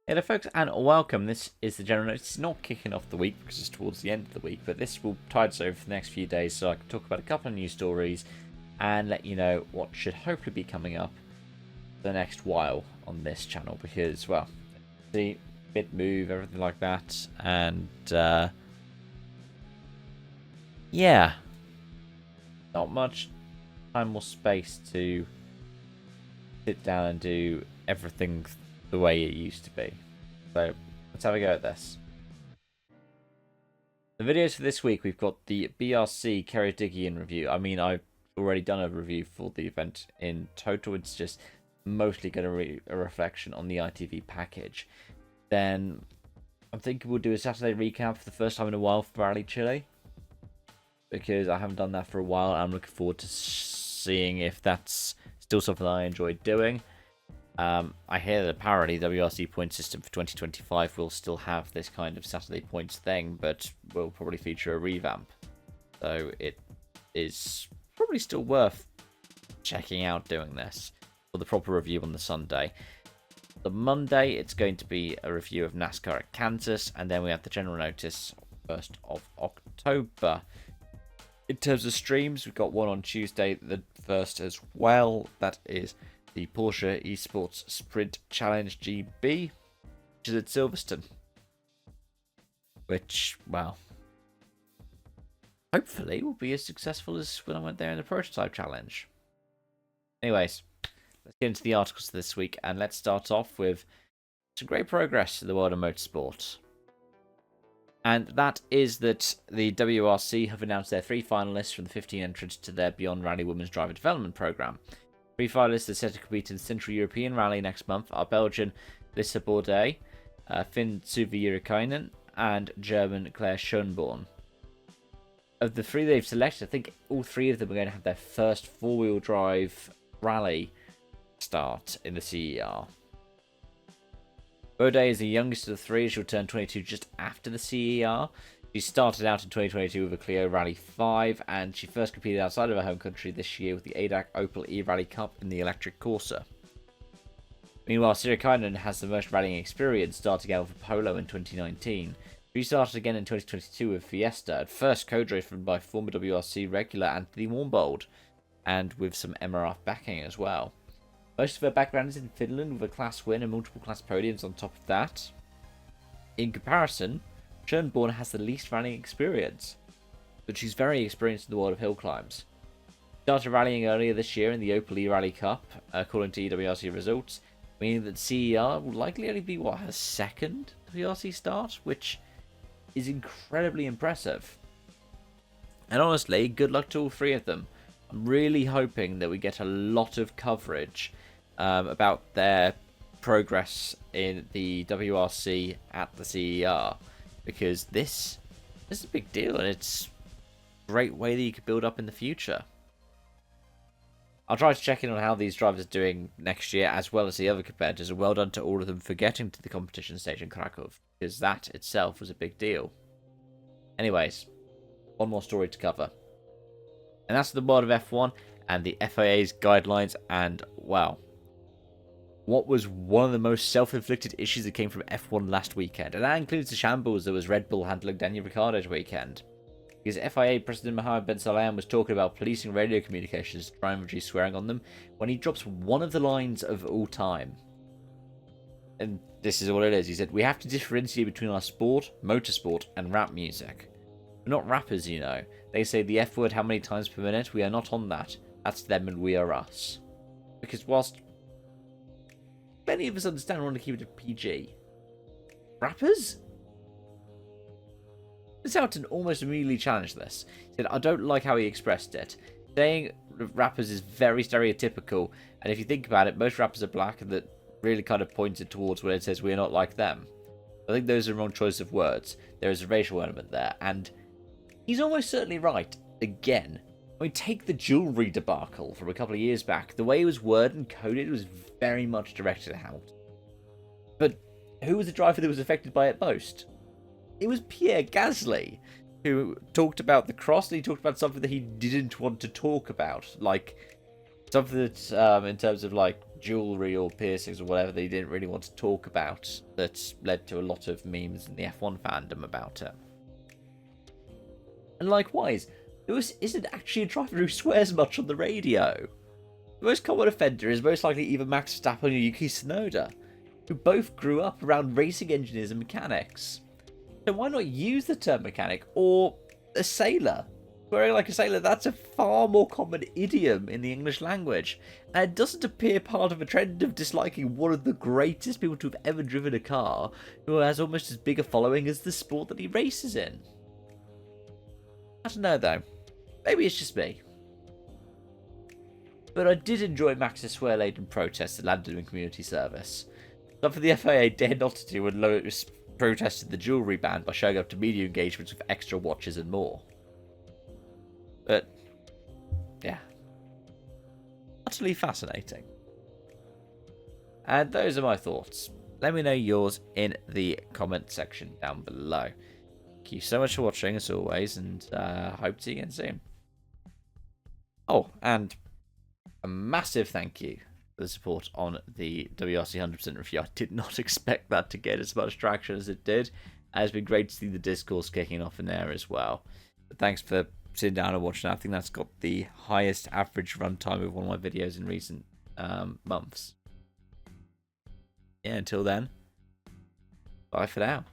Hello folks and welcome. This is the general note. It's not kicking off the week because it's towards the end of the week, but this will tide us over for the next few days so I can talk about a couple of news stories and let you know what should hopefully be coming up the next while on this channel because, well, the bit move, everything like that, and yeah, not much time or space to sit down and do everything the way it used to be. So let's have a go at this. The videos for this week, we've got the BRC Kerry-Diggian review. I mean, I've already done a review for the event in total. It's just mostly going to be a reflection on the ITV package. Then I'm thinking we'll do a Saturday recap for the first time in a while for Rally Chile, because I haven't done that for a while. I'm looking forward to seeing if that's still something I enjoy doing. I hear that apparently the WRC point system for 2025 will still have this kind of Saturday points thing, but will probably feature a revamp. So it is probably still worth checking out doing this for the proper review on the Sunday. The Monday, it's going to be a review of NASCAR at Kansas, and then we have the general notice 1st of October. In terms of streams, we've got one on Tuesday, the 1st as well. That is the Porsche Esports Sprint Challenge GB, which is at Silverstone. Which, well, hopefully will be as successful as when I went there in the Prototype Challenge. Anyways, let's get into the articles this week, and let's start off with some great progress in the world of motorsport. And that is that the WRC have announced their 3 finalists from the 15 entrants to their Beyond Rally Women's Driver Development Programme. 3 finalists are set to compete in the Central European Rally next month are Belgian Lisa Bourdais, Finn Suvi Jyrikainen, and German Claire Schönborn. Of the 3 they've selected, I think all 3 of them are going to have their first 4-wheel drive rally start in the CER. Bourdais is the youngest of the 3. She'll turn 22 just after the CER. She started out in 2022 with a Clio Rally 5, and she first competed outside of her home country this year with the ADAC Opel E-Rally Cup in the electric Corsa. Meanwhile, Sirikainen has the most rallying experience, starting out with a Polo in 2019. She started again in 2022 with Fiesta, at first co-driven by former WRC regular Anthony Warmbold, and with some MRF backing as well. Most of her background is in Finland, with a class win and multiple class podiums on top of that. In comparison, Schönborn has the least rallying experience, but she's very experienced in the world of hill climbs. She started rallying earlier this year in the Opel E-Rally Cup, according to EWRC results, meaning that CER will likely only be, her second WRC start, which is incredibly impressive. And honestly, good luck to all 3 of them. I'm really hoping that we get a lot of coverage about their progress in the WRC at the CER, because this is a big deal and it's a great way that you could build up in the future. I'll try to check in on how these drivers are doing next year as well as the other competitors, and well done to all of them for getting to the competition stage in Krakow, because that itself was a big deal. Anyways, one more story to cover. And that's the world of F1 and the FIA's guidelines, and wow, what was one of the most self-inflicted issues that came from F1 last weekend, and that includes the shambles that was Red Bull handling Daniel Ricciardo's weekend. Because FIA President Mohammed Ben Sulayem was talking about policing radio communications to try and reduce swearing on them, when he drops one of the lines of all time. And this is what it is. He said, "We have to differentiate between our sport, motorsport, and rap music. We're not rappers, you know. They say the F word how many times per minute? We are not on that. That's them and we are us." Because whilst many of us understand we want to keep it PG, rappers? Soughton almost immediately challenged this. He said, "I don't like how he expressed it. Saying rappers is very stereotypical, and if you think about it, most rappers are black, and that really kind of pointed towards when it says we're not like them. I think those are the wrong choice of words. There is a racial element there," and he's almost certainly right. Again, I mean, take the jewellery debacle from a couple of years back. The way it was worded and coded was very much directed at Hamilton. But who was the driver that was affected by it most? It was Pierre Gasly, who talked about the cross, and he talked about something that he didn't want to talk about, like something that, in terms of like jewellery or piercings or whatever they didn't really want to talk about, that led to a lot of memes in the F1 fandom about it. And likewise, Lewis isn't actually a driver who swears much on the radio. The most common offender is most likely either Max Verstappen or Yuki Tsunoda, who both grew up around racing engineers and mechanics. So why not use the term mechanic or a sailor? Swearing like a sailor, that's a far more common idiom in the English language, and it doesn't appear part of a trend of disliking one of the greatest people to have ever driven a car, who has almost as big a following as the sport that he races in. I don't know though, maybe it's just me. But I did enjoy Max's swear-laden protest that landed in community service. Something the FIA dared not to do when Lewis protested the jewellery ban by showing up to media engagements with extra watches and more. But, yeah. Utterly fascinating. And those are my thoughts. Let me know yours in the comment section down below. Thank you so much for watching, as always, and hope to see you again soon. Oh, and a massive thank you for the support on the WRC 100% review. I did not expect that to get as much traction as it did. And it's been great to see the discourse kicking off in there as well. But thanks for sitting down and watching. I think that's got the highest average runtime of one of my videos in recent months. Yeah, until then, bye for now.